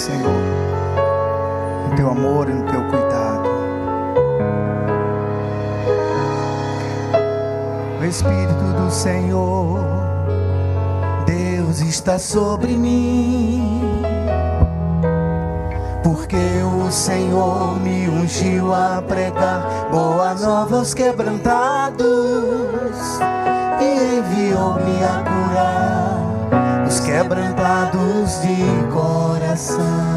Senhor, no Teu amor e no Teu cuidado. O Espírito do Senhor, Deus está sobre mim, porque o Senhor me ungiu a pregar boa nova aos quebrantados e enviou-me a curar os quebrantados de coração.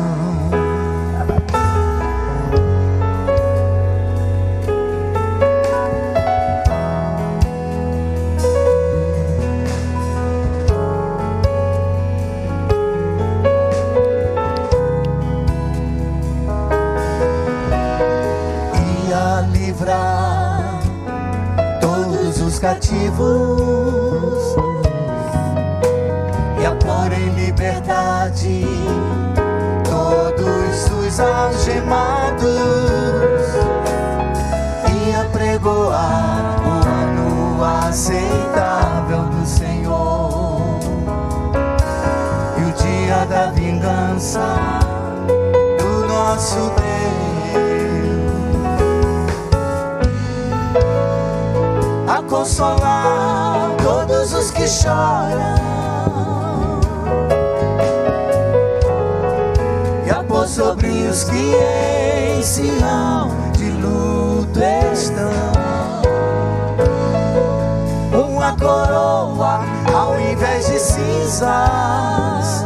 Todos os cativos e a pôr em liberdade todos os algemados, e apregoar o ano aceitável do Senhor e o dia da vingança do nosso Deus. A consolar todos os que choram e a pôr sobre os que em Sião de luto estão uma coroa ao invés de cinzas,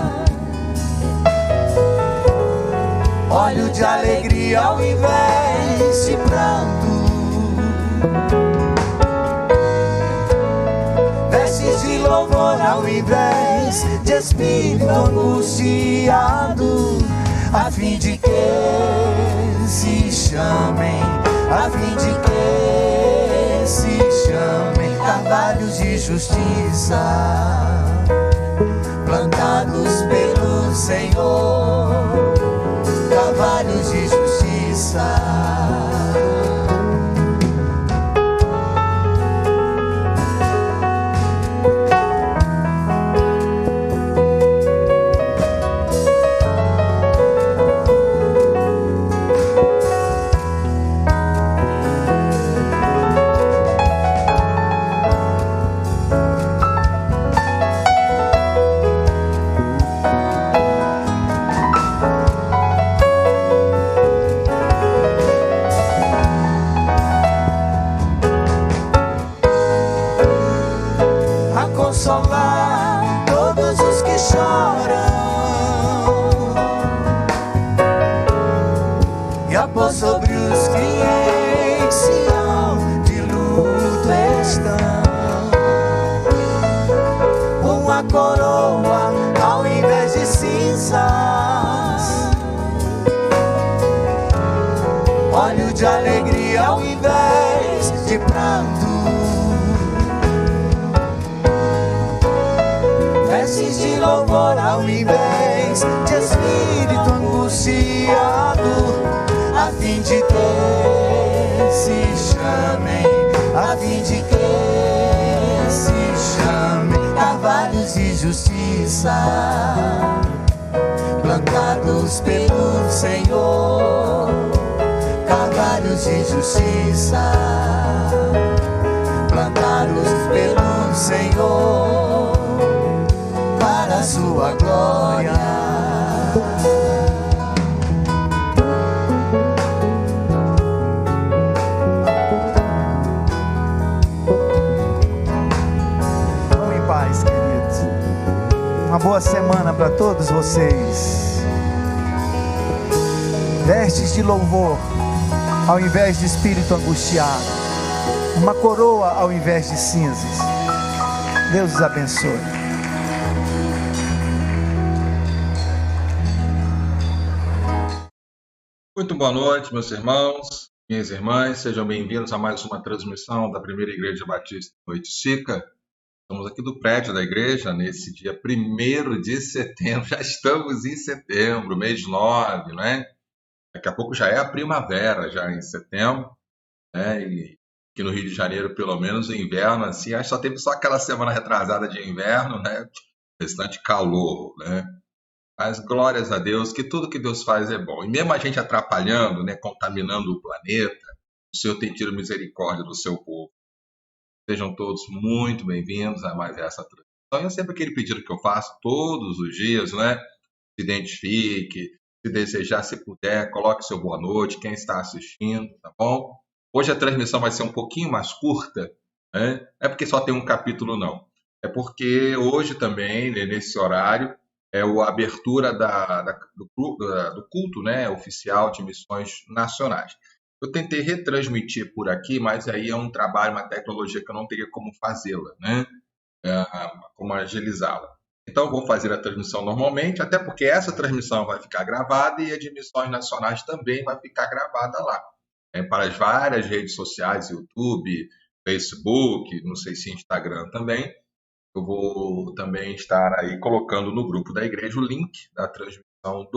óleo de alegria ao invés de pranto, vestes de louvor ao invés de espírito angustiado, a fim de que se chamem, a fim de que se chamem carvalhos de justiça, plantados pelo Senhor, carvalhos de justiça. Consolar todos os que choram e a pôr sobre os que em Sião de luto estão uma coroa ao invés de cinzas, óleo de alegria ao invés de pranto, vestes de louvor ao invés de espírito angustiado, a fim de que se chamem, a fim de que se chamem carvalhos de justiça, plantados pelo Senhor, carvalhos de justiça, plantados pelo Senhor, para a sua glória. Vamos em paz, queridos. Uma boa semana para todos vocês. Vestes de louvor ao invés de espírito angustiado, uma coroa ao invés de cinzas. Deus os abençoe. Muito boa noite, meus irmãos, minhas irmãs, sejam bem-vindos a mais uma transmissão da Primeira Igreja Batista Noite Chica. Estamos aqui do prédio da igreja nesse dia 1º de setembro, já estamos em setembro, mês 9, né? Daqui a pouco já é a primavera, já em setembro, né? E aqui no Rio de Janeiro, pelo menos, o inverno, assim, acho que só teve aquela semana retrasada de inverno, né? O restante calor, né? Mas glórias a Deus, que tudo que Deus faz é bom. E mesmo a gente atrapalhando, né, contaminando o planeta, o Senhor tem tido misericórdia do seu povo. Sejam todos muito bem-vindos a mais essa transmissão. E é sempre aquele pedido que eu faço todos os dias, né? Se identifique, se desejar, se puder, coloque seu boa noite, quem está assistindo, tá bom? Hoje a transmissão vai ser um pouquinho mais curta, né? Não é porque só tem um capítulo, não. É porque hoje também, né, nesse horário, é a abertura do culto, né, oficial de missões nacionais. Eu tentei retransmitir por aqui, mas aí é um trabalho, uma tecnologia que eu não teria como fazê-la, né? Como agilizá-la. Então, vou fazer a transmissão normalmente, até porque essa transmissão vai ficar gravada e a de missões nacionais também vai ficar gravada lá. Para as várias redes sociais, YouTube, Facebook, não sei se Instagram também. Eu vou também estar aí colocando no grupo da igreja o link da transmissão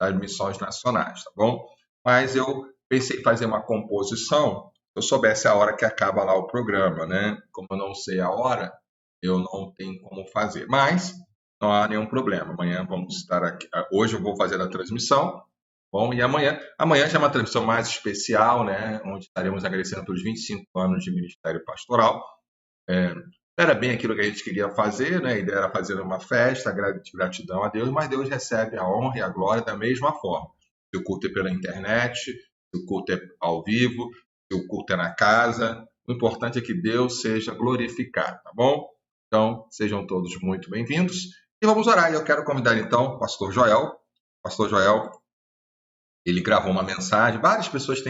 das missões nacionais, tá bom? Mas eu pensei em fazer uma composição, se eu soubesse a hora que acaba lá o programa, né? Como eu não sei a hora, eu não tenho como fazer. Mas não há nenhum problema. Amanhã vamos estar aqui. Hoje eu vou fazer a transmissão. Bom, e amanhã já é uma transmissão mais especial, né? Onde estaremos agradecendo pelos 25 anos de ministério pastoral. Era bem aquilo que a gente queria fazer, né? A ideia era fazer uma festa, de gratidão a Deus, mas Deus recebe a honra e a glória da mesma forma. Se o culto é pela internet, se o culto é ao vivo, se o culto é na casa, o importante é que Deus seja glorificado, tá bom? Então, sejam todos muito bem-vindos. E vamos orar. Eu quero convidar, então, o pastor Joel. Pastor Joel, ele gravou uma mensagem.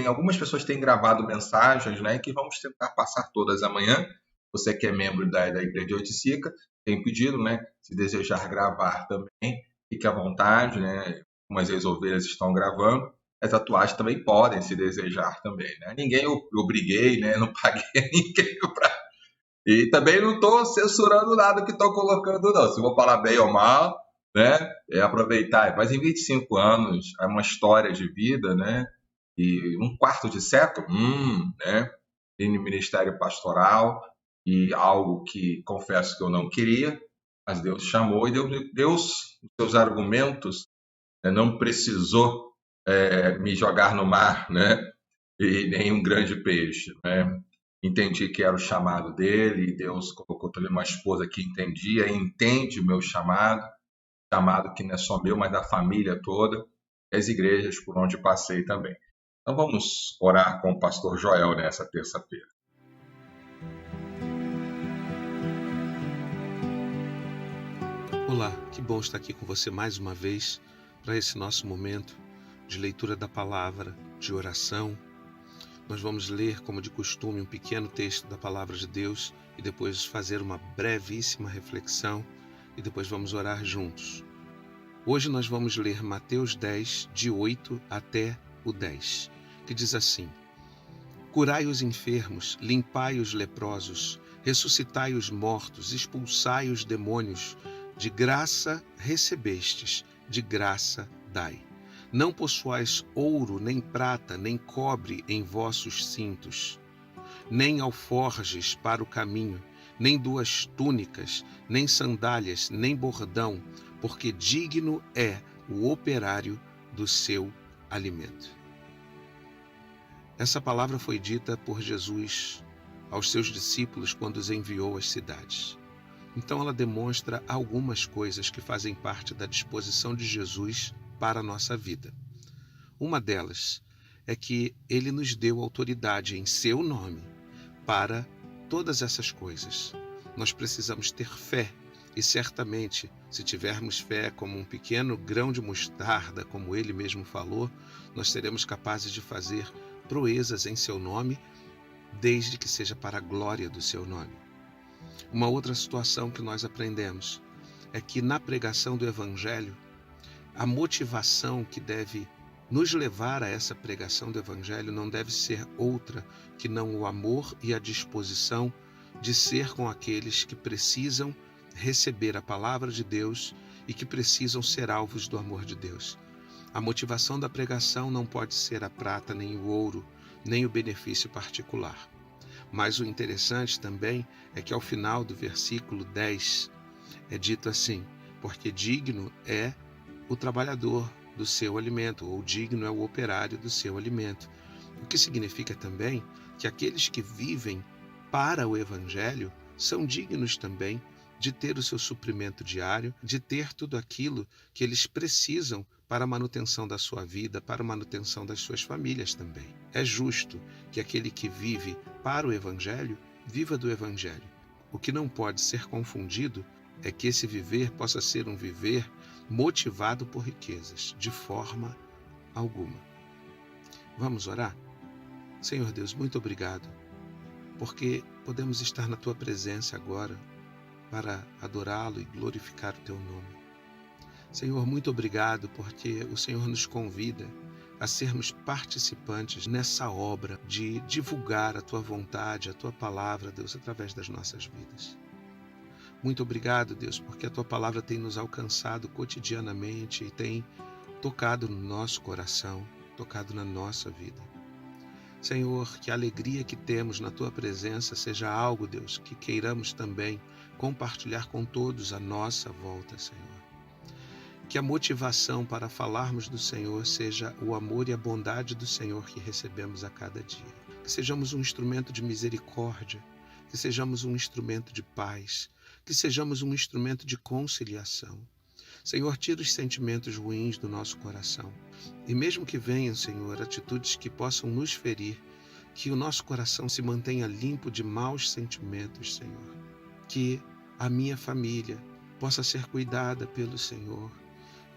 Algumas pessoas têm gravado mensagens, né? Que vamos tentar passar todas amanhã. Você que é membro da Igreja de Oiticica, tem pedido, né? Se desejar gravar também, fique à vontade, né? Algumas vezes ovelhas estão gravando. As tatuagens também podem, se desejar também, né? Ninguém eu obriguei, né? Não paguei ninguém para... E também não estou censurando nada que estou colocando, não. Se vou falar bem ou mal, né? É aproveitar. Mas em 25 anos, é uma história de vida, né? E um quarto de século, né? Em ministério pastoral, e algo que confesso que eu não queria, mas Deus chamou, e Deus, os seus argumentos, né, não precisou me jogar no mar, né? E nem um grande peixe, né? Entendi que era o chamado dele, e Deus colocou também uma esposa que entendia e entende o meu chamado que não é só meu, mas da família toda, e as igrejas por onde passei também. Então vamos orar com o pastor Joel nessa terça-feira. Olá, que bom estar aqui com você mais uma vez para esse nosso momento de leitura da palavra, de oração. Nós vamos ler, como de costume, um pequeno texto da palavra de Deus e depois fazer uma brevíssima reflexão e depois vamos orar juntos. Hoje nós vamos ler Mateus 10, de 8 até o 10, que diz assim: Curai os enfermos, limpai os leprosos, ressuscitai os mortos, expulsai os demônios. De graça recebestes, de graça dai. Não possuais ouro, nem prata, nem cobre em vossos cintos, nem alforjes para o caminho, nem 2 túnicas, nem sandálias, nem bordão, porque digno é o operário do seu alimento. Essa palavra foi dita por Jesus aos seus discípulos quando os enviou às cidades. Então ela demonstra algumas coisas que fazem parte da disposição de Jesus para a nossa vida. Uma delas é que ele nos deu autoridade em seu nome para todas essas coisas. Nós precisamos ter fé e certamente, se tivermos fé como um pequeno grão de mostarda, como ele mesmo falou, nós seremos capazes de fazer proezas em seu nome, desde que seja para a glória do seu nome. Uma outra situação que nós aprendemos é que na pregação do Evangelho, a motivação que deve nos levar a essa pregação do Evangelho não deve ser outra que não o amor e a disposição de ser com aqueles que precisam receber a palavra de Deus e que precisam ser alvos do amor de Deus. A motivação da pregação não pode ser a prata, nem o ouro, nem o benefício particular. Mas o interessante também é que ao final do versículo 10 é dito assim: porque digno é o trabalhador do seu alimento, ou digno é o operário do seu alimento. O que significa também que aqueles que vivem para o Evangelho são dignos também de ter o seu suprimento diário, de ter tudo aquilo que eles precisam para a manutenção da sua vida, para a manutenção das suas famílias também. É justo que aquele que vive para o Evangelho, viva do Evangelho. O que não pode ser confundido é que esse viver possa ser um viver motivado por riquezas, de forma alguma. Vamos orar? Senhor Deus, muito obrigado, porque podemos estar na Tua presença agora para adorá-lo e glorificar o Teu nome. Senhor, muito obrigado porque o Senhor nos convida a sermos participantes nessa obra de divulgar a Tua vontade, a Tua palavra, Deus, através das nossas vidas. Muito obrigado, Deus, porque a Tua palavra tem nos alcançado cotidianamente e tem tocado no nosso coração, tocado na nossa vida. Senhor, que a alegria que temos na Tua presença seja algo, Deus, que queiramos também compartilhar com todos à nossa volta, Senhor. Que a motivação para falarmos do Senhor seja o amor e a bondade do Senhor que recebemos a cada dia. Que sejamos um instrumento de misericórdia, que sejamos um instrumento de paz, que sejamos um instrumento de conciliação. Senhor, tira os sentimentos ruins do nosso coração. E mesmo que venham, Senhor, atitudes que possam nos ferir, que o nosso coração se mantenha limpo de maus sentimentos, Senhor. Que a minha família possa ser cuidada pelo Senhor.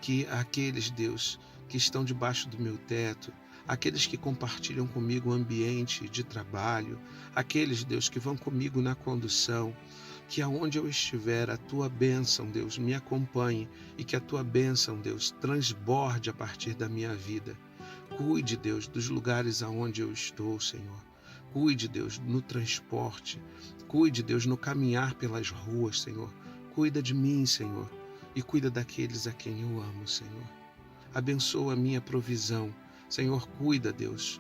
Que aqueles, Deus, que estão debaixo do meu teto, aqueles que compartilham comigo o ambiente de trabalho, aqueles, Deus, que vão comigo na condução, que aonde eu estiver, a Tua bênção, Deus, me acompanhe e que a Tua bênção, Deus, transborde a partir da minha vida. Cuide, Deus, dos lugares aonde eu estou, Senhor. Cuide, Deus, no transporte. Cuide, Deus, no caminhar pelas ruas, Senhor. Cuida de mim, Senhor, e cuida daqueles a quem eu amo, Senhor. Abençoa a minha provisão. Senhor, cuida, Deus,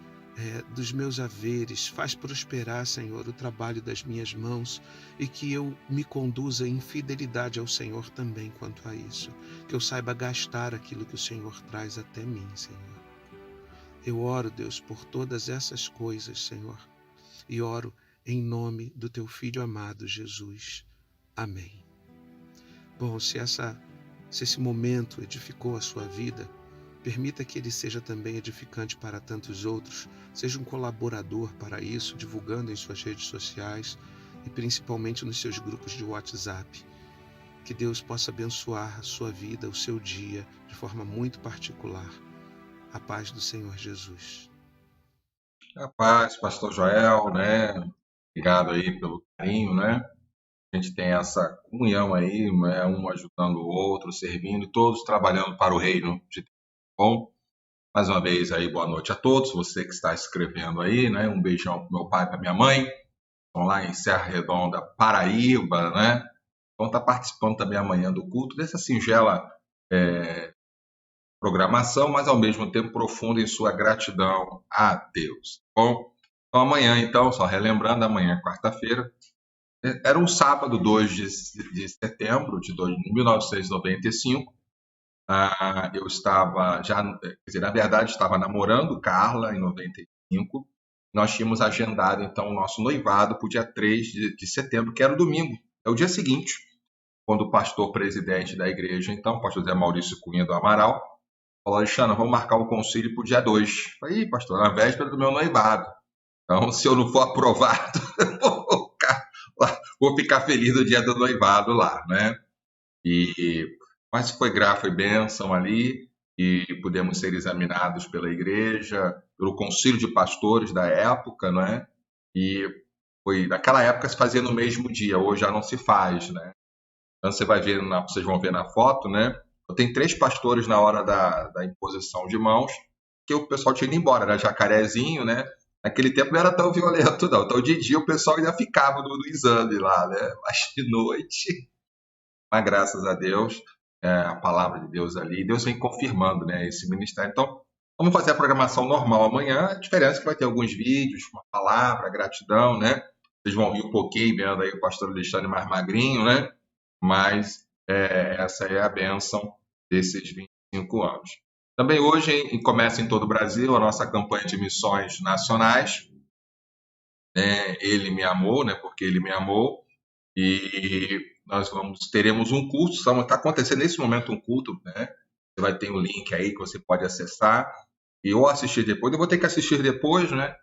dos meus haveres, faz prosperar, Senhor, o trabalho das minhas mãos e que eu me conduza em fidelidade ao Senhor também quanto a isso, que eu saiba gastar aquilo que o Senhor traz até mim, Senhor. Eu oro, Deus, por todas essas coisas, Senhor, e oro em nome do Teu Filho amado, Jesus. Amém. Bom, se esse momento edificou a sua vida, permita que ele seja também edificante para tantos outros. Seja um colaborador para isso, divulgando em suas redes sociais e principalmente nos seus grupos de WhatsApp. Que Deus possa abençoar a sua vida, o seu dia, de forma muito particular. A paz do Senhor Jesus. A paz, Pastor Joel, né? Obrigado aí pelo carinho, né? A gente tem essa comunhão aí, né? Um ajudando o outro, servindo, todos trabalhando para o reino de Deus. Bom, mais uma vez aí, boa noite a todos, você que está escrevendo aí, né? Um beijão para meu pai e para minha mãe, estão lá em Serra Redonda, Paraíba, né? Vão estar participando também amanhã do culto, dessa singela programação, mas ao mesmo tempo profunda em sua gratidão a Deus. Bom, então amanhã, então, só relembrando, amanhã é quarta-feira, era um sábado, 2 de setembro de 1995, eu estava já, quer dizer, na verdade, estava namorando Carla em 95. Nós tínhamos agendado, então, o nosso noivado para o dia 3 de setembro, que era o domingo. É o dia seguinte, quando o pastor presidente da igreja, então, o pastor Zé Maurício Cunha do Amaral, falou: Alexandre, vamos marcar o concílio para o dia 2. Eu falei: pastor, na véspera do meu noivado. Então, se eu não for aprovado, vou ficar feliz no dia do noivado lá, né? Mas foi graça, foi bênção ali, e pudemos ser examinados pela igreja, pelo concílio de pastores da época, né? E foi, naquela época se fazia no mesmo dia, hoje já não se faz, né? Então você vai ver, vocês vão ver na foto, né? Eu tenho 3 pastores na hora da imposição de mãos, que o pessoal tinha ido embora, era jacarezinho, né? Naquele tempo não era tão violento, não. Então, de dia, o pessoal ainda ficava no exame lá, né? Mas de noite, mas graças a Deus, a palavra de Deus ali, Deus vem confirmando, né, esse ministério. Então, vamos fazer a programação normal amanhã. A diferença é que vai ter alguns vídeos, uma palavra, gratidão, né? Vocês vão rir um pouquinho vendo aí o pastor Alexandre mais magrinho, né? Mas essa é a bênção desses 20 5 anos. Também hoje começa em todo o Brasil a nossa campanha de missões nacionais. Ele me amou, né? Porque ele me amou. E nós teremos um culto. Está acontecendo nesse momento um culto, né? Você vai ter um link aí que você pode acessar e ou assistir depois. Eu vou ter que assistir depois, né?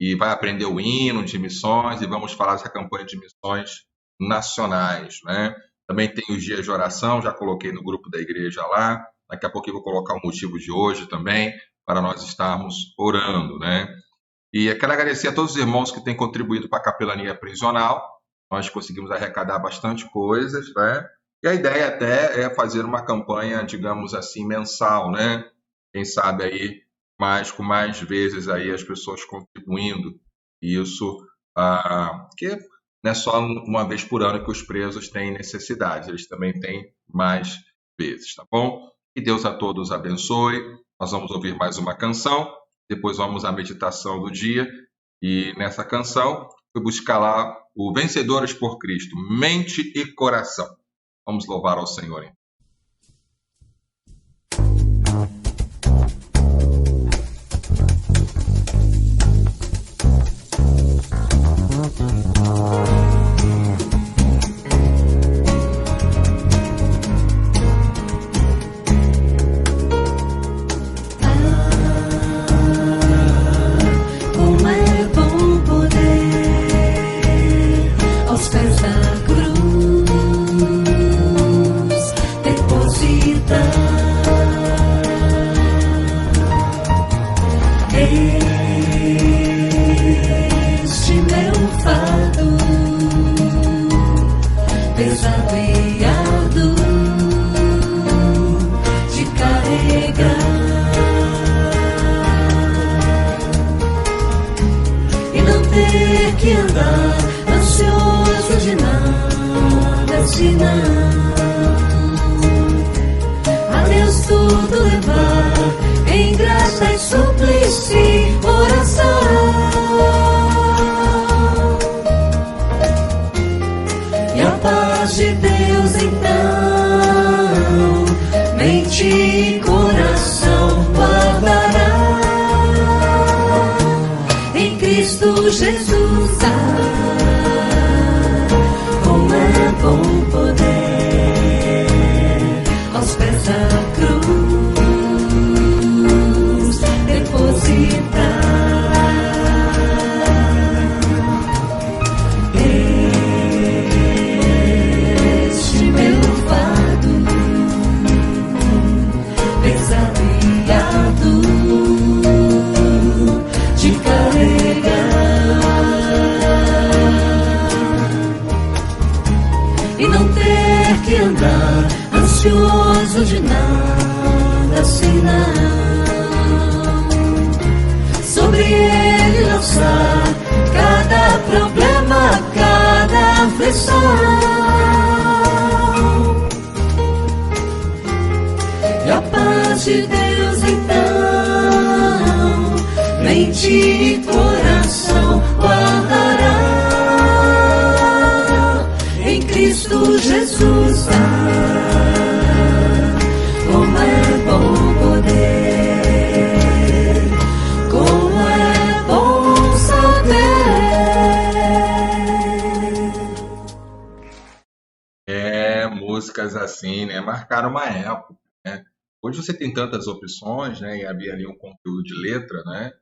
E vai aprender o hino de missões e vamos falar dessa campanha de missões nacionais, né? Também tem os dias de oração, já coloquei no grupo da igreja lá. Daqui a pouco eu vou colocar o motivo de hoje também, para nós estarmos orando, né? E eu quero agradecer a todos os irmãos que têm contribuído para a capelania prisional. Nós conseguimos arrecadar bastante coisas, né? E a ideia até é fazer uma campanha, digamos assim, mensal, né? Quem sabe aí com mais vezes aí as pessoas contribuindo. Isso, que não é só uma vez por ano que os presos têm necessidade, eles também têm mais vezes, tá bom? Que Deus a todos abençoe. Nós vamos ouvir mais uma canção, depois vamos à meditação do dia, e nessa canção eu buscar lá o Vencedores por Cristo, mente e coração. Vamos louvar ao Senhor, hein? Músicas assim, né, marcaram uma época, né? Hoje você tem tantas opções, né, e havia ali um conteúdo de letra, né?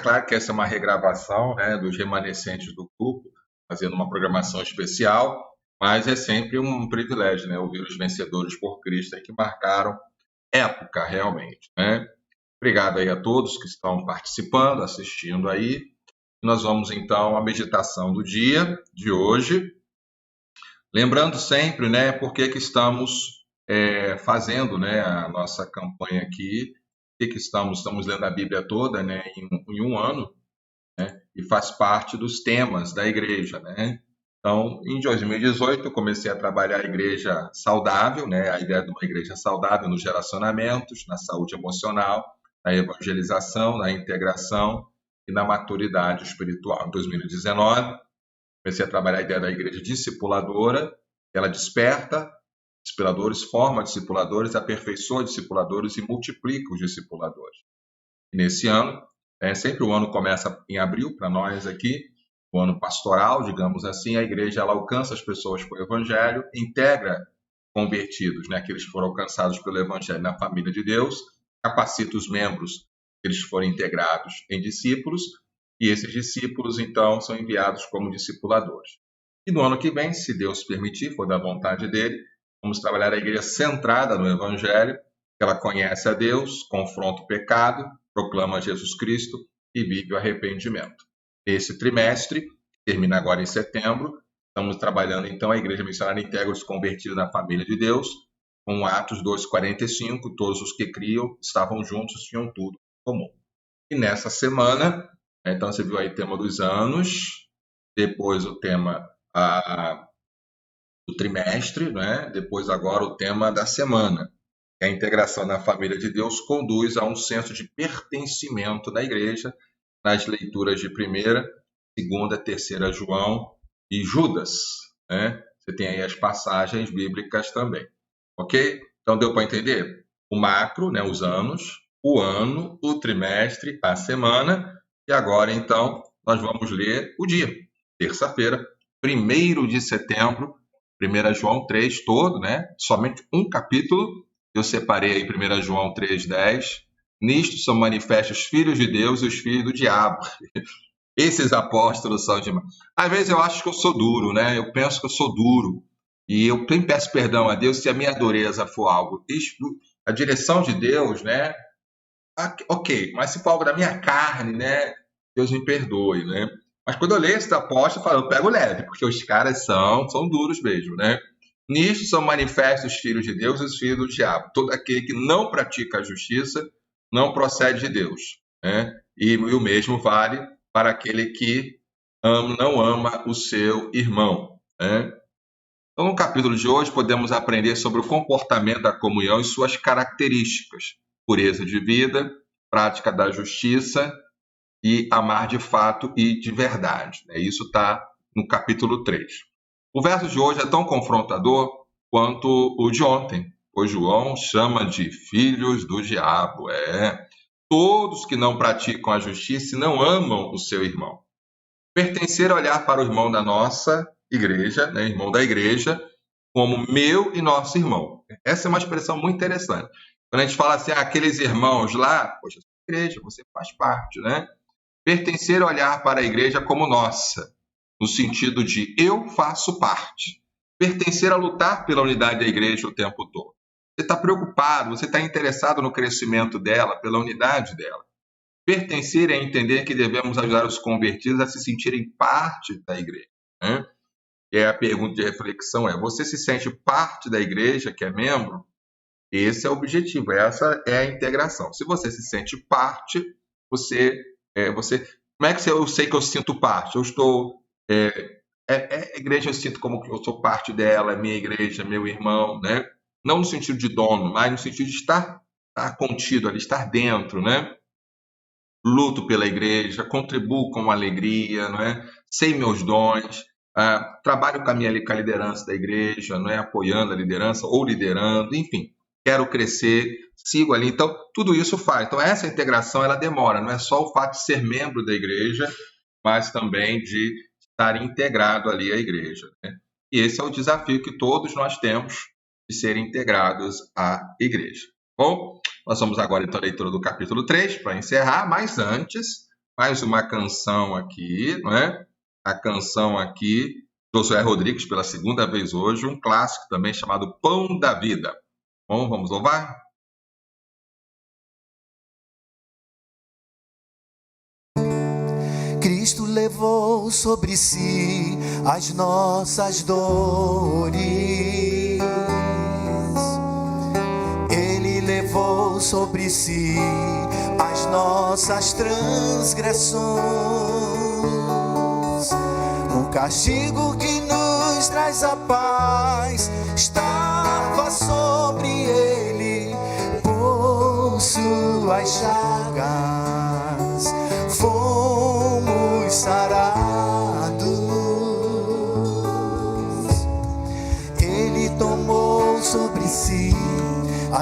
Claro que essa é uma regravação, né, dos remanescentes do grupo, fazendo uma programação especial, mas é sempre um privilégio, né, ouvir os Vencedores por Cristo aí, que marcaram época realmente, né? Obrigado aí a todos que estão participando, assistindo aí. Nós vamos então à meditação do dia de hoje. Lembrando sempre, né, por que estamos fazendo, né, a nossa campanha aqui, por que estamos lendo a Bíblia toda, né, em um ano, né, e faz parte dos temas da igreja, né? Então, em 2018, eu comecei a trabalhar a igreja saudável, né, a ideia de uma igreja saudável nos relacionamentos, na saúde emocional, na evangelização, na integração e na maturidade espiritual. Em 2019, comecei a trabalhar a ideia da igreja discipuladora, ela desperta, Discipuladores forma discipuladores, aperfeiçoa discipuladores e multiplica os discipuladores. E nesse ano, sempre o ano começa em abril para nós aqui, o ano pastoral, digamos assim, a igreja ela alcança as pessoas com o evangelho, integra convertidos, né, aqueles que foram alcançados pelo evangelho na família de Deus, capacita os membros que eles forem integrados em discípulos, e esses discípulos, então, são enviados como discipuladores. E no ano que vem, se Deus permitir, for da vontade dele, vamos trabalhar a igreja centrada no evangelho, que ela conhece a Deus, confronta o pecado, proclama Jesus Cristo e vive o arrependimento. Esse trimestre, que termina agora em setembro, estamos trabalhando então a Igreja Missionária integra os convertidos na família de Deus, com Atos 2,45, todos os que criam estavam juntos, tinham tudo em comum. E nessa semana, então você viu aí o tema dos anos, depois o tema do trimestre, né? Depois agora o tema da semana. A integração na família de Deus conduz a um senso de pertencimento da igreja, nas leituras de 1ª, 2ª, 3ª João e Judas, né? Você tem aí as passagens bíblicas também, ok? Então deu para entender? O macro, né, os anos, o ano, o trimestre, a semana, e agora então nós vamos ler o dia, terça-feira, 1º de setembro, 1 João 3 todo, né? Somente um capítulo, eu separei aí 1 João 3,10, nisto são manifestos os filhos de Deus e os filhos do diabo. Esses apóstolos são demais. Às vezes eu acho que eu sou duro, né? Eu penso que eu sou duro. E eu peço perdão a Deus se a minha dureza for algo. A direção de Deus, né? Ok, mas se for algo da minha carne, né? Deus me perdoe, né? Mas quando eu leio esse apóstolo, eu pego leve, porque os caras são duros mesmo, né? Nisto são manifestos os filhos de Deus e os filhos do diabo. Todo aquele que não pratica a justiça não procede de Deus, né? E o mesmo vale para aquele que não ama o seu irmão, né? Então, no capítulo de hoje, podemos aprender sobre o comportamento da comunhão e suas características: pureza de vida, prática da justiça e amar de fato e de verdade. Isso está no capítulo 3. O verso de hoje é tão confrontador quanto o de ontem, pois João chama de filhos do diabo. Todos que não praticam a justiça e não amam o seu irmão. Pertencer a olhar para o irmão da nossa igreja, né, irmão da igreja, como meu e nosso irmão. Essa é uma expressão muito interessante. Quando a gente fala assim, aqueles irmãos lá, poxa, igreja, você faz parte, né? Pertencer a olhar para a igreja como nossa, no sentido de eu faço parte. Pertencer a lutar pela unidade da igreja o tempo todo. Você está preocupado, você está interessado no crescimento dela, pela unidade dela. Pertencer é entender que devemos ajudar os convertidos a se sentirem parte da igreja, né? E aí a pergunta de reflexão você se sente parte da igreja, que é membro? Esse é o objetivo, essa é a integração. Se você se sente parte, como é que eu sei que eu sinto parte? Eu estou... a igreja eu sinto como que eu sou parte dela, é minha igreja, meu irmão, né? Não no sentido de dono, mas no sentido de estar contido ali, estar dentro, né? Luto pela igreja, contribuo com alegria, não é? Sei meus dons, trabalho com a liderança da igreja, não é? Apoiando a liderança ou liderando, enfim, quero crescer, sigo ali. Então, tudo isso faz. Então, essa integração, ela demora. Não é só o fato de ser membro da igreja, mas também de estar integrado ali à igreja, né? E esse é o desafio que todos nós temos de serem integrados à igreja. Bom, nós vamos agora então à leitura do capítulo 3 para encerrar, mas antes, mais uma canção aqui, não é? A canção aqui, Josué Rodrigues, pela segunda vez hoje, um clássico também chamado Pão da Vida. Bom, vamos louvar? Cristo levou sobre si as nossas dores. Ele levou sobre si as nossas transgressões. O castigo que nos traz a paz estava sobre ele. Por suas chagas fomos sarados. Ele tomou sobre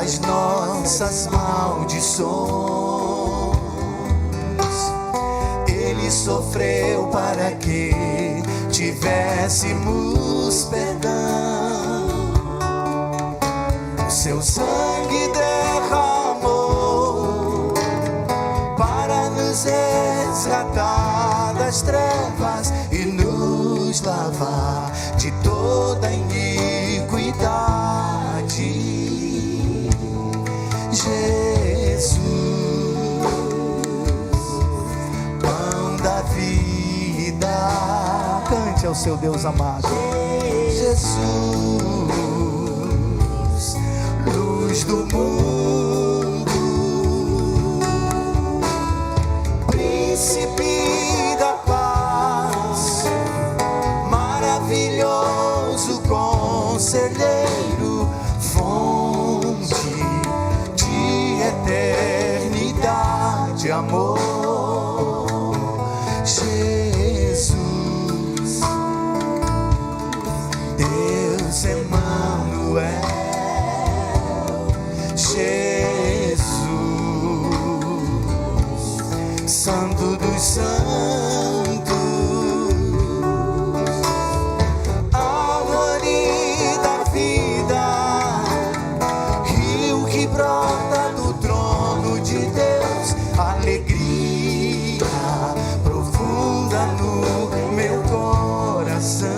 as nossas maldições. Ele sofreu para que tivéssemos perdão. O seu sangue derramou para nos resgatar das trevas e nos lavar de toda iniquidade. Jesus, pão da vida, cante ao seu Deus amado. Jesus, luz do mundo, príncipe da paz, maravilhoso conselheiro, fonte de eternidade, amor. Jesus, Deus Emmanuel, Jesus, Santo dos Santos, árvore da vida, rio que brota do trono de Deus, alegria profunda no meu coração,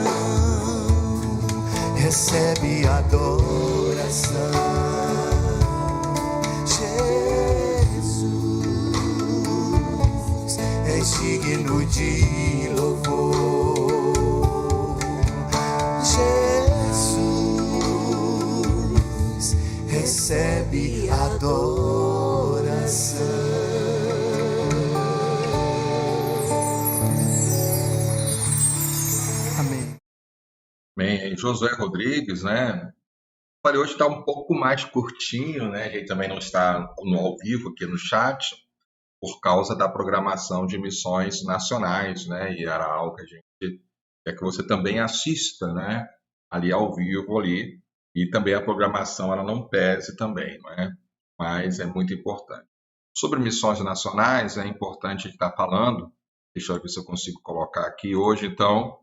recebe adoração. Jesus, és digno de louvor. Jesus, recebe adoração. Amém. Bem, Josué Rodrigues, né? Olha, hoje está um pouco mais curtinho, né? A gente também não está no ao vivo aqui no chat, por causa da programação de missões nacionais, né? E era algo que a gente quer que você também assista, né? Ali ao vivo ali, e também a programação ela não pese também, não é? Mas é muito importante. Sobre missões nacionais, é importante a gente estar falando, deixa eu ver se eu consigo colocar aqui hoje, então,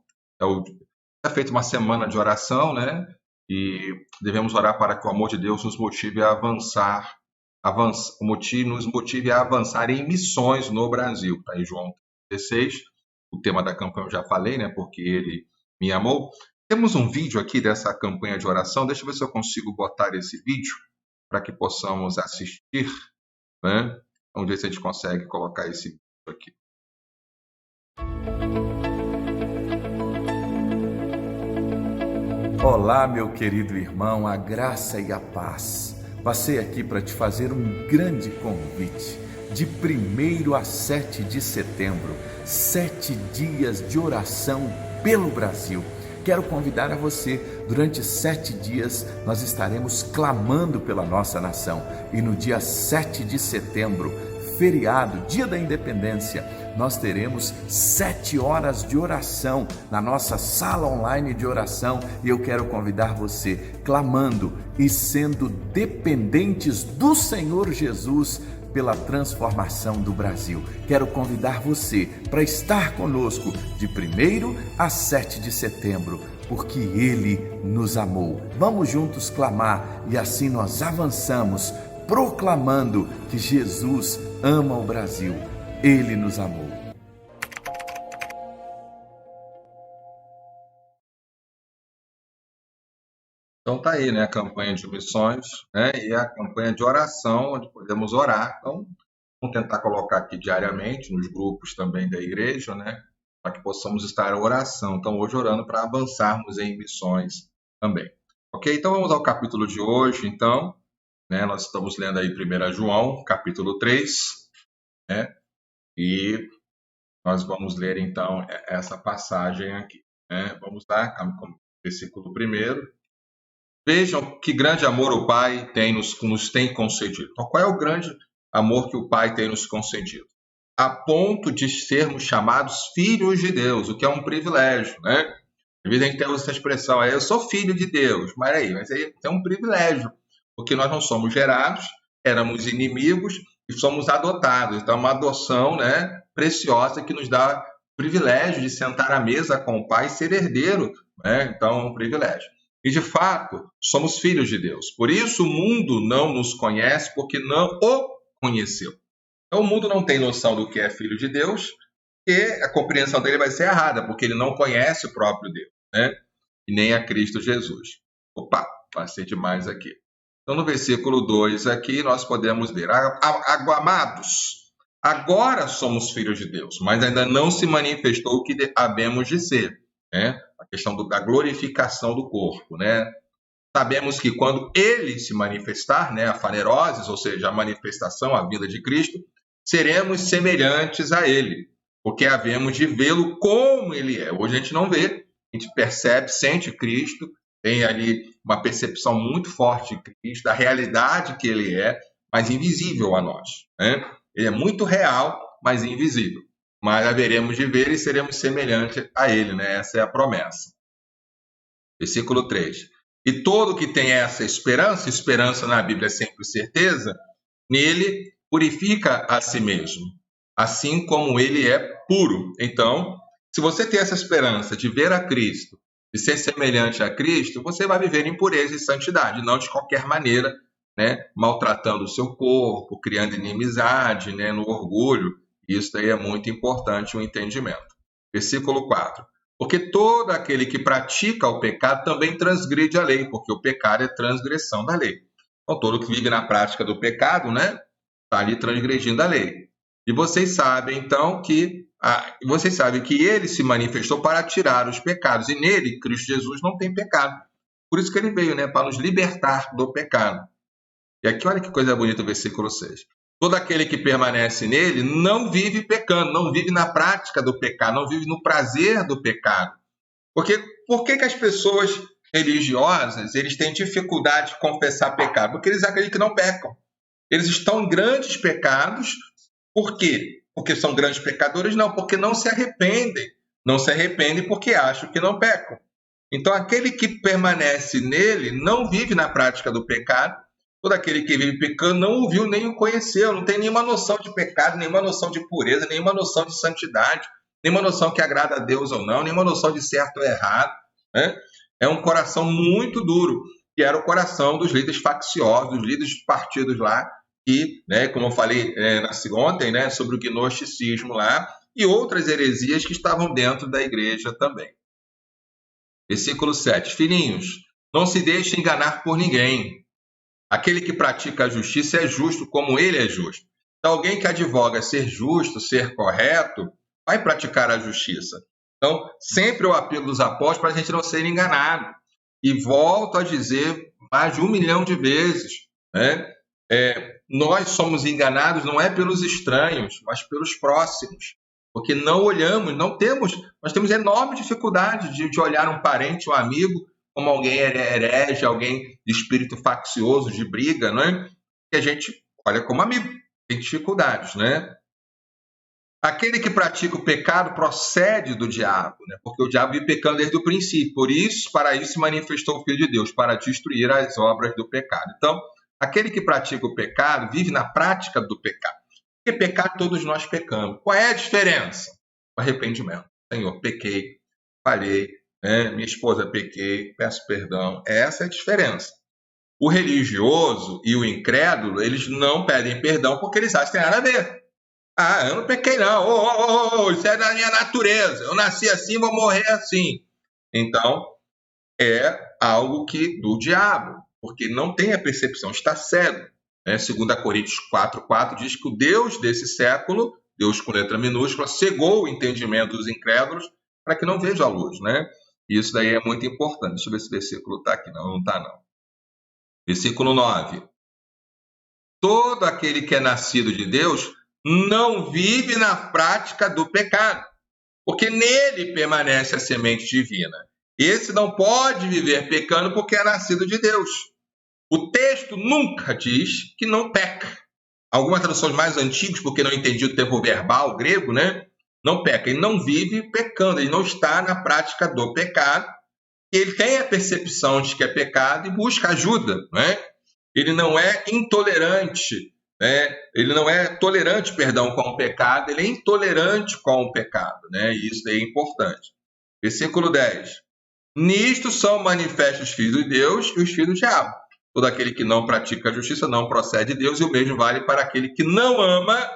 é feita uma semana de oração, né? E devemos orar para que o amor de Deus nos motive a avançar, nos motive a avançar em missões no Brasil. Está aí João 16, o tema da campanha eu já falei, né? Porque ele me amou. Temos um vídeo aqui dessa campanha de oração, deixa eu ver se eu consigo botar esse vídeo para que possamos assistir, né? Vamos ver se a gente consegue colocar esse vídeo aqui. Olá, meu querido irmão, a graça e a paz. Passei aqui para te fazer um grande convite. De 1º a 7 de setembro, 7 dias de oração pelo Brasil. Quero convidar a você, durante 7 dias nós estaremos clamando pela nossa nação. E no dia 7 de setembro, feriado, dia da independência, nós teremos 7 horas de oração na nossa sala online de oração e eu quero convidar você, clamando e sendo dependentes do Senhor Jesus pela transformação do Brasil. Quero convidar você para estar conosco de 1º a 7 de setembro, porque Ele nos amou. Vamos juntos clamar e assim nós avançamos, proclamando que Jesus ama o Brasil. Ele nos amou. Então tá aí, né, a campanha de missões, né, e a campanha de oração, onde podemos orar. Então, vamos tentar colocar aqui diariamente, nos grupos também da igreja, né, para que possamos estar em oração. Então, hoje orando para avançarmos em missões também. Ok? Então, vamos ao capítulo de hoje, então. Né, nós estamos lendo aí 1 João, capítulo 3, né, e nós vamos ler, então, essa passagem aqui. Né? Vamos lá, versículo 1. Vejam que grande amor o Pai nos tem concedido. Então, qual é o grande amor que o Pai tem nos concedido? A ponto de sermos chamados filhos de Deus, o que é um privilégio, né? Às vezes a gente tem essa expressão, eu sou filho de Deus, mas aí é um privilégio. Porque nós não somos gerados, éramos inimigos e somos adotados. Então, é uma adoção, né, preciosa que nos dá o privilégio de sentar à mesa com o Pai e ser herdeiro, né? Então, é um privilégio. E, de fato, somos filhos de Deus. Por isso, o mundo não nos conhece, porque não o conheceu. Então, o mundo não tem noção do que é filho de Deus, e a compreensão dele vai ser errada, porque ele não conhece o próprio Deus, né? E nem a Cristo Jesus. Opa, vai ser demais aqui. Então, no versículo 2 aqui, nós podemos ver: amados, agora somos filhos de Deus, mas ainda não se manifestou o que havemos de ser, né? A questão da glorificação do corpo, né? Sabemos que quando ele se manifestar, né, a fanerosis, ou seja, a manifestação, a vinda de Cristo, seremos semelhantes a ele, porque havemos de vê-lo como ele é. Hoje a gente não vê, a gente percebe, sente Cristo, tem ali uma percepção muito forte de Cristo, da realidade que ele é, mas invisível a nós, né? Ele é muito real, mas invisível. Mas haveremos de ver e seremos semelhantes a ele, né? Essa é a promessa. Versículo 3. E todo que tem essa esperança na Bíblia é sempre certeza, nele purifica a si mesmo, assim como ele é puro. Então, se você tem essa esperança de ver a Cristo, de ser semelhante a Cristo, você vai viver em pureza e santidade, não de qualquer maneira, né, maltratando o seu corpo, criando inimizade, né, no orgulho. Isso daí é muito importante, o entendimento. Versículo 4. Porque todo aquele que pratica o pecado também transgride a lei, porque o pecado é transgressão da lei. Então, todo que vive na prática do pecado, né, está ali transgredindo a lei. E vocês sabem, então, que ele se manifestou para tirar os pecados. E nele, Cristo Jesus, não tem pecado. Por isso que ele veio, né, para nos libertar do pecado. E aqui, olha que coisa bonita o versículo 6. Todo aquele que permanece nele não vive pecando, não vive na prática do pecado, não vive no prazer do pecado. Porque por que as pessoas religiosas eles têm dificuldade de confessar pecado? Porque eles acreditam que não pecam. Eles estão em grandes pecados. Por quê? Porque são grandes pecadores? Não, porque não se arrependem. Não se arrependem porque acham que não pecam. Então, aquele que permanece nele não vive na prática do pecado. Todo aquele que vive pecando não o viu nem o conheceu, não tem nenhuma noção de pecado, nenhuma noção de pureza, nenhuma noção de santidade, nenhuma noção que agrada a Deus ou não, nenhuma noção de certo ou errado, né? É um coração muito duro, que era o coração dos líderes facciosos, dos líderes dos partidos lá, que, né, como eu falei ontem, né, sobre o gnosticismo lá, e outras heresias que estavam dentro da igreja também. Versículo 7. Filhinhos, não se deixem enganar por ninguém. Aquele que pratica a justiça é justo como ele é justo. Então, alguém que advoga ser justo, ser correto, vai praticar a justiça. Então, sempre o apelo dos apóstolos para a gente não ser enganado. E volto a dizer mais de 1 milhão de vezes, né? Nós somos enganados não é pelos estranhos, mas pelos próximos. Porque não olhamos, nós temos enorme dificuldade de olhar um parente, um amigo, como alguém herege, alguém de espírito faccioso, de briga, né? Que a gente olha como amigo, tem dificuldades, né? Aquele que pratica o pecado procede do diabo, né? Porque o diabo vive pecando desde o princípio. Para isso se manifestou o Filho de Deus, para destruir as obras do pecado. Então, aquele que pratica o pecado vive na prática do pecado. Porque pecar todos nós pecamos. Qual é a diferença? O arrependimento. Senhor, pequei, falhei, minha esposa, pequei, peço perdão. Essa é a diferença. O religioso e o incrédulo, eles não pedem perdão porque eles acham que tem nada a ver. Ah, eu não pequei não. Isso é da minha natureza. Eu nasci assim, vou morrer assim. Então, é algo do diabo, porque não tem a percepção, está cego. 2 Coríntios 4,4 diz que o Deus desse século, Deus com letra minúscula, cegou o entendimento dos incrédulos para que não vejam a luz, né? Isso daí é muito importante. Deixa eu ver se o versículo está aqui. Não está não. Versículo 9. Todo aquele que é nascido de Deus não vive na prática do pecado, porque nele permanece a semente divina. Esse não pode viver pecando porque é nascido de Deus. O texto nunca diz que não peca. Algumas traduções mais antigas, porque não entendi o tempo verbal grego, né? Não peca, ele não vive pecando, ele não está na prática do pecado, ele tem a percepção de que é pecado e busca ajuda, né? ele não é intolerante, né? Ele não é tolerante, perdão, com o pecado, ele é intolerante com o pecado, né? E isso é importante. Versículo 10. Nisto são manifestos os filhos de Deus e os filhos do diabo. Todo aquele que não pratica a justiça não procede de Deus, e o mesmo vale para aquele que não ama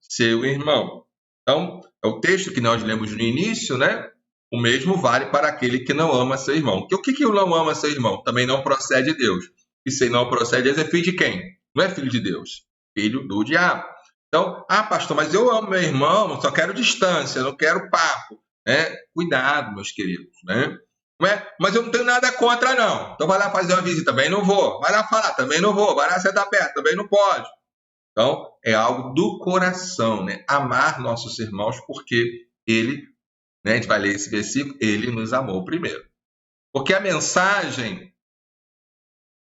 seu irmão. Então, é o texto que nós lemos no início, né? O mesmo vale para aquele que não ama seu irmão. O que o não ama seu irmão? Também não procede de Deus. E se não procede de Deus, é filho de quem? Não é filho de Deus, filho do diabo. Então, pastor, mas eu amo meu irmão, só quero distância, não quero papo. Cuidado, meus queridos, né? Não é? Mas eu não tenho nada contra, não. Então vai lá fazer uma visita, também não vou. Vai lá falar, também não vou. Vai lá sentar perto, também não pode. Então, é algo do coração, né? Amar nossos irmãos, porque ele, né, a gente vai ler esse versículo, ele nos amou primeiro. Porque a mensagem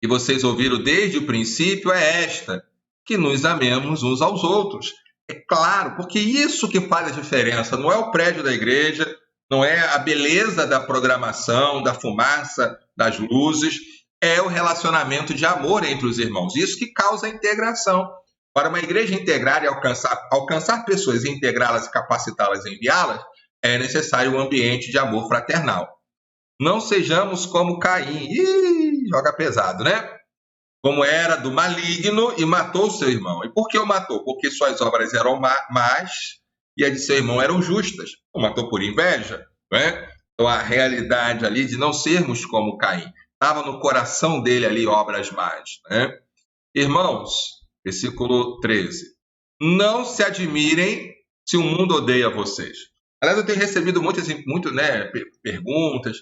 que vocês ouviram desde o princípio é esta, que nos amemos uns aos outros. É claro, porque isso que faz a diferença, não é o prédio da igreja, não é a beleza da programação, da fumaça, das luzes, é o relacionamento de amor entre os irmãos. Isso que causa a integração. Para uma igreja integrar e alcançar pessoas, integrá-las e capacitá-las e enviá-las, é necessário um ambiente de amor fraternal. Não sejamos como Caim. Joga pesado, né? Como era do maligno e matou seu irmão. E por que o matou? Porque suas obras eram más e as de seu irmão eram justas. O matou por inveja, né? Então a realidade ali de não sermos como Caim. Estava no coração dele ali obras más, né? Irmãos, versículo 13. Não se admirem se o mundo odeia vocês. Aliás, eu tenho recebido muitas perguntas.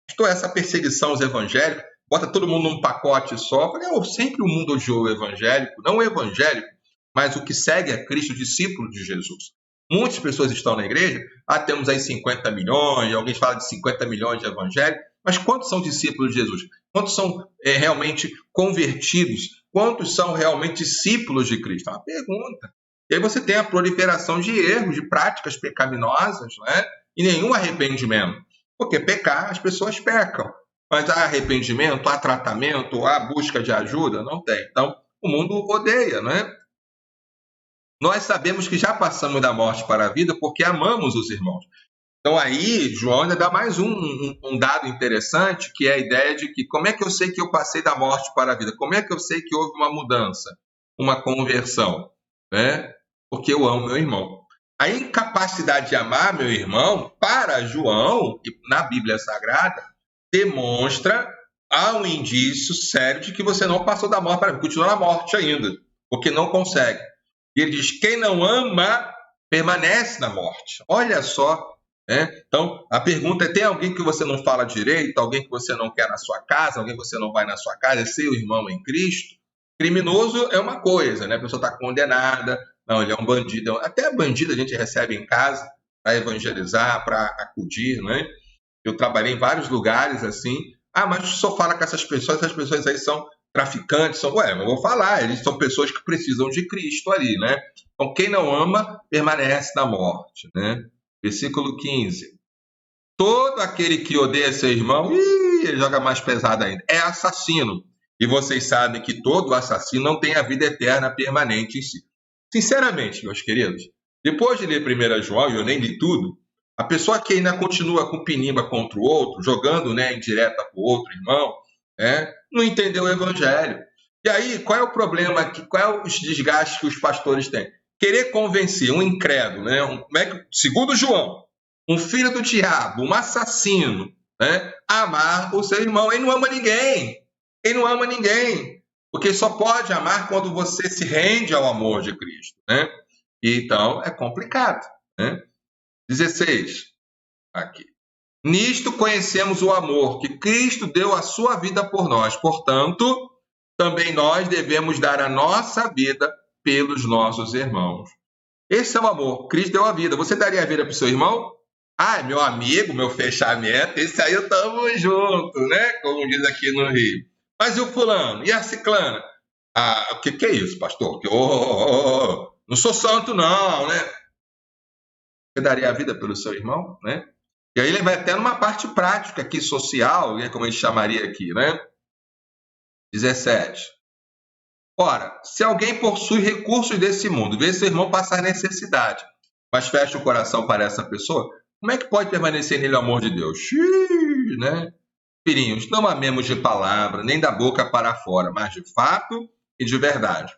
Estou essa perseguição aos evangélicos. Bota todo mundo num pacote só. Eu falei, sempre o mundo odiou o evangélico. Não o evangélico, mas o que segue a Cristo, discípulo de Jesus. Muitas pessoas estão na igreja. Temos aí 50 milhões. Alguém fala de 50 milhões de evangélicos. Mas quantos são discípulos de Jesus? Quantos são realmente convertidos? Quantos são realmente discípulos de Cristo? É uma pergunta. E aí você tem a proliferação de erros, de práticas pecaminosas, né? E nenhum arrependimento. Porque pecar, as pessoas pecam. Mas há arrependimento, há tratamento, há busca de ajuda? Não tem. Então, o mundo odeia, não é? Nós sabemos que já passamos da morte para a vida porque amamos os irmãos. Então, aí, João ainda dá mais um dado interessante, que é a ideia de que como é que eu sei que eu passei da morte para a vida? Como é que eu sei que houve uma mudança, uma conversão? Né? Porque eu amo meu irmão. A incapacidade de amar meu irmão, para João, e na Bíblia Sagrada, demonstra, há um indício sério de que você não passou da morte para a vida, continua na morte ainda, porque não consegue. E ele diz, quem não ama, permanece na morte. Olha só. Então, a pergunta é, tem alguém que você não fala direito, alguém que você não quer na sua casa, alguém que você não vai na sua casa, é seu irmão em Cristo? Criminoso é uma coisa, né? A pessoa está condenada, não, ele é um bandido. Até bandido a gente recebe em casa para evangelizar, para acudir, né? Eu trabalhei em vários lugares assim, mas só fala com essas pessoas aí são traficantes, não vou falar, eles são pessoas que precisam de Cristo ali, né? Então, quem não ama, permanece na morte, né? Versículo 15. Todo aquele que odeia seu irmão, ele joga mais pesado ainda, é assassino. E vocês sabem que todo assassino não tem a vida eterna permanente em si. Sinceramente, meus queridos, depois de ler 1 João, e eu nem li tudo, a pessoa que ainda continua com pinimba contra o outro, jogando, né, indireta para o outro irmão, não entendeu o evangelho. E aí, qual é o problema, qual é os desgastes que os pastores têm? Querer convencer um incrédulo, né, segundo João, um filho do diabo, um assassino, né, a amar o seu irmão. Ele não ama ninguém. Ele não ama ninguém. Porque só pode amar quando você se rende ao amor de Cristo, né? Então, é complicado, né? 16. Aqui. Nisto conhecemos o amor, que Cristo deu a sua vida por nós. Portanto, também nós devemos dar a nossa vida pelos nossos irmãos. Esse é o amor. Cristo deu a vida. Você daria a vida para o seu irmão? Meu amigo, meu fechamento, esse aí eu tamo junto, né? Como diz aqui no Rio. Mas e o fulano? E a ciclana? O que é isso, pastor? Não sou santo não, né? Você daria a vida pelo seu irmão, né? E aí ele vai até numa parte prática aqui, social, como a gente chamaria aqui, né? 17. Ora, se alguém possui recursos desse mundo, vê seu irmão passar necessidade, mas fecha o coração para essa pessoa, como é que pode permanecer nele o amor de Deus? Xiii, né? Filhinhos, não amemos de palavra, nem da boca para fora, mas de fato e de verdade.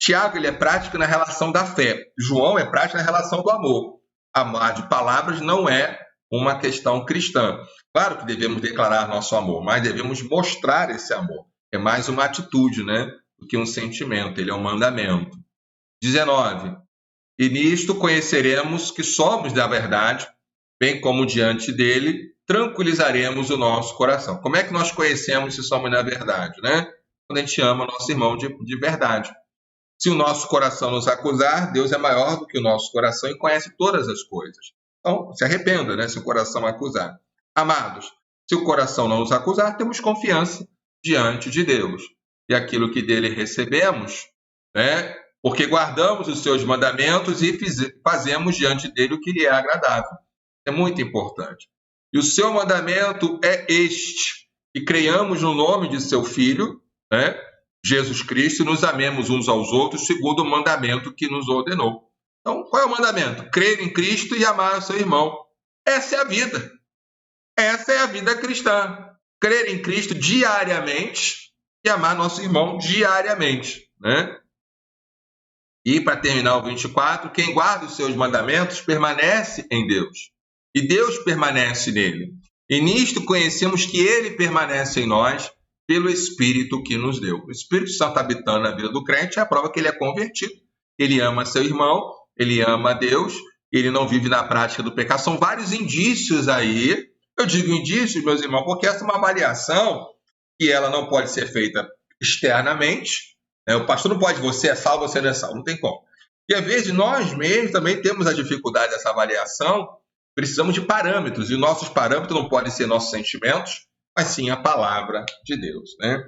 Tiago, ele é prático na relação da fé. João é prático na relação do amor. Amar de palavras não é uma questão cristã. Claro que devemos declarar nosso amor, mas devemos mostrar esse amor. É mais uma atitude, né, do que um sentimento. Ele é um mandamento. 19. E nisto conheceremos que somos da verdade, bem como diante dele tranquilizaremos o nosso coração. Como é que nós conhecemos se somos da verdade, né? Quando a gente ama nosso irmão de verdade. Se o nosso coração nos acusar, Deus é maior do que o nosso coração e conhece todas as coisas. Então, se arrependa, né, se o coração acusar. Amados, se o coração não nos acusar, temos confiança diante de Deus. E aquilo que dele recebemos, né, porque guardamos os seus mandamentos e fazemos diante dele o que lhe é agradável. É muito importante. E o seu mandamento é este, que creiamos no nome de seu Filho, né, Jesus Cristo, e nos amemos uns aos outros segundo o mandamento que nos ordenou. Então, qual é o mandamento? Crer em Cristo e amar o seu irmão. Essa é a vida. Essa é a vida cristã. Crer em Cristo diariamente e amar nosso irmão diariamente, né? E, para terminar o 24, quem guarda os seus mandamentos permanece em Deus, e Deus permanece nele. E nisto conhecemos que ele permanece em nós pelo Espírito que nos deu. O Espírito Santo habitando na vida do crente é a prova que ele é convertido. Ele ama seu irmão, ele ama a Deus, ele não vive na prática do pecado. São vários indícios aí. Eu digo indícios, meus irmãos, porque essa é uma avaliação que ela não pode ser feita externamente. O pastor não pode, você é salvo, você não é salvo, não tem como. E às vezes nós mesmos também temos a dificuldade dessa avaliação, precisamos de parâmetros, e nossos parâmetros não podem ser nossos sentimentos, mas sim a palavra de Deus, né?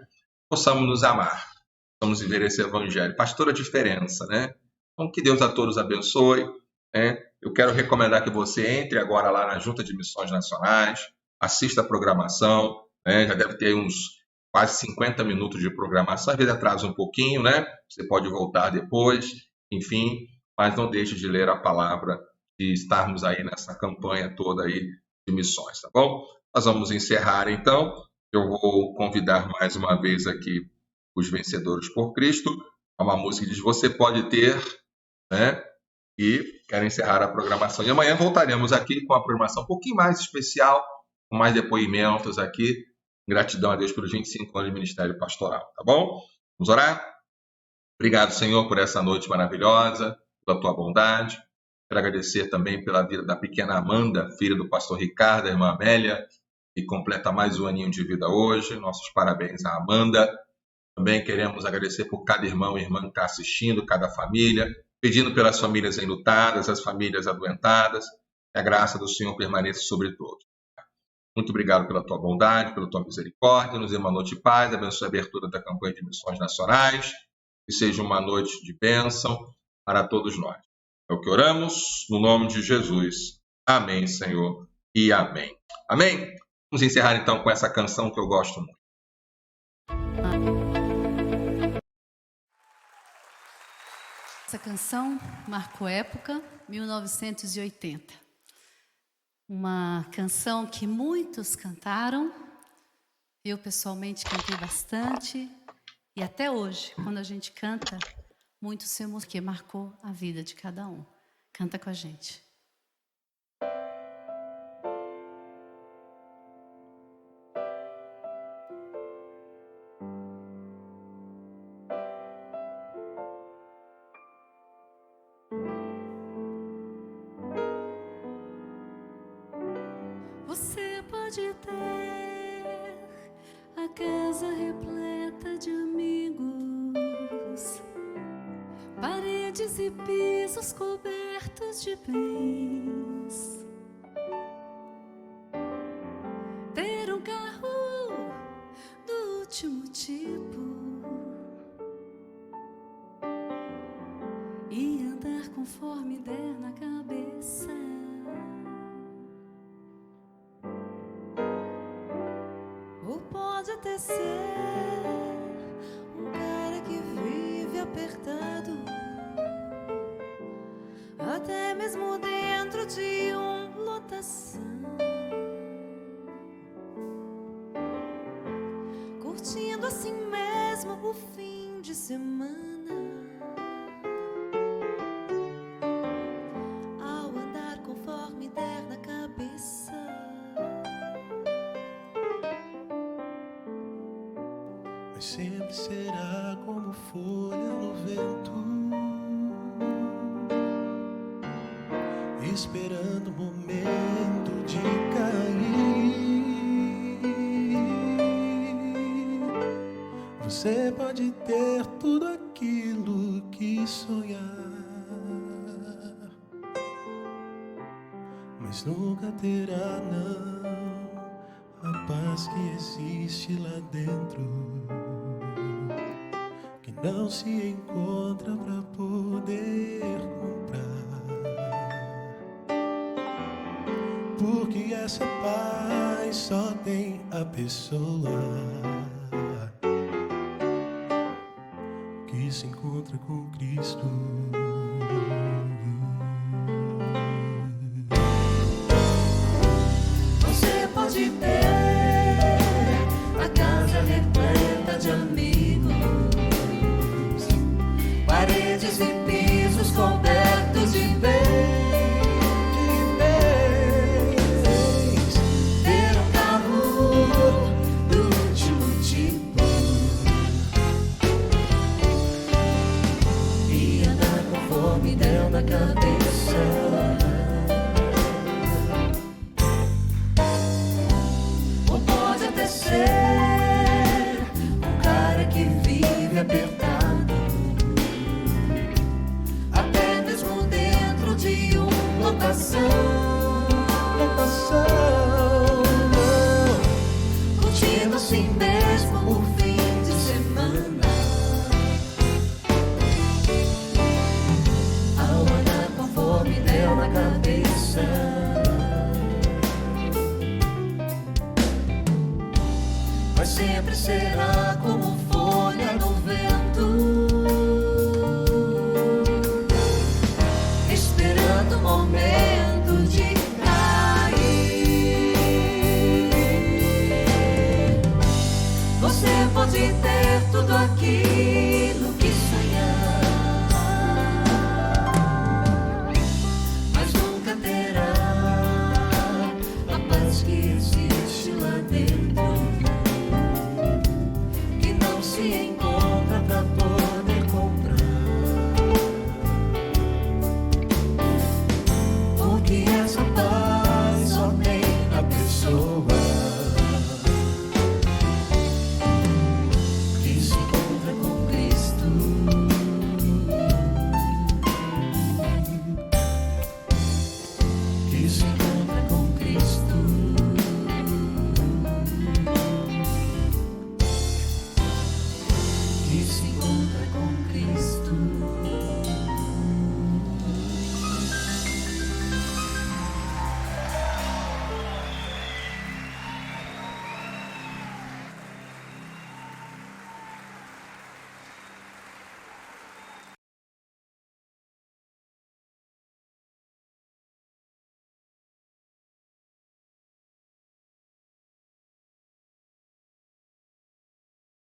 Possamos nos amar, possamos viver esse evangelho. Faz toda a diferença, né? Então, que Deus a todos abençoe, né? Eu quero recomendar que você entre agora lá na Junta de Missões Nacionais, assista a programação, né? Já deve ter uns quase 50 minutos de programação, às vezes atrasa um pouquinho, né? Você pode voltar depois, enfim, mas não deixe de ler a palavra e estarmos aí nessa campanha toda aí de missões, tá bom? Nós vamos encerrar, então. Eu vou convidar mais uma vez aqui os Vencedores por Cristo. É uma música que diz, você pode ter, né? E quero encerrar a programação. E amanhã voltaremos aqui com a programação um pouquinho mais especial, com mais depoimentos aqui. Gratidão a Deus pelos 25 anos de ministério pastoral, tá bom? Vamos orar? Obrigado, Senhor, por essa noite maravilhosa, pela tua bondade. Quero agradecer também pela vida da pequena Amanda, filha do pastor Ricardo, da irmã Amélia, que completa mais um aninho de vida hoje. Nossos parabéns à Amanda. Também queremos agradecer por cada irmão e irmã que está assistindo, cada família, pedindo pelas famílias enlutadas, as famílias adoentadas. Que a graça do Senhor permaneça sobre todos. Muito obrigado pela tua bondade, pela tua misericórdia. Nos dê uma noite de paz, abençoe a abertura da campanha de missões nacionais. Que seja uma noite de bênção para todos nós. É o que oramos, no nome de Jesus. Amém, Senhor, e amém. Amém? Vamos encerrar então com essa canção que eu gosto muito. Essa canção marcou época, 1980. Uma canção que muitos cantaram, eu pessoalmente cantei bastante, e até hoje, quando a gente canta, muitos se emocionam, que marcou a vida de cada um. Canta com a gente. Você pode ter a casa repleta de amigos, paredes e pisos cobertos de bens, ter um carro do último tipo e andar conforme der na cabeça. Ou pode até ser apertado, até mesmo dentro de lotação, curtindo assim mesmo o fim de semana, ao andar conforme der na cabeça. Mas sempre será como folha no vento, esperando o momento de cair. Você pode ter tudo aquilo que sonhar, mas nunca terá não a paz que existe lá dentro, que não se encontra pra poder comprar. Porque essa paz só tem a pessoa que se encontra com Cristo. Você pode ter a casa repleta de amigos, paredes e pisos cobertos de bens, ter um carro do último tipo e andar conforme der na cabeça. Ou pode até ser um cara que vive apertado, até mesmo dentro de lotação, curtindo assim mesmo o fim de semana, ao andar conforme der na cabeça. Mas sempre será com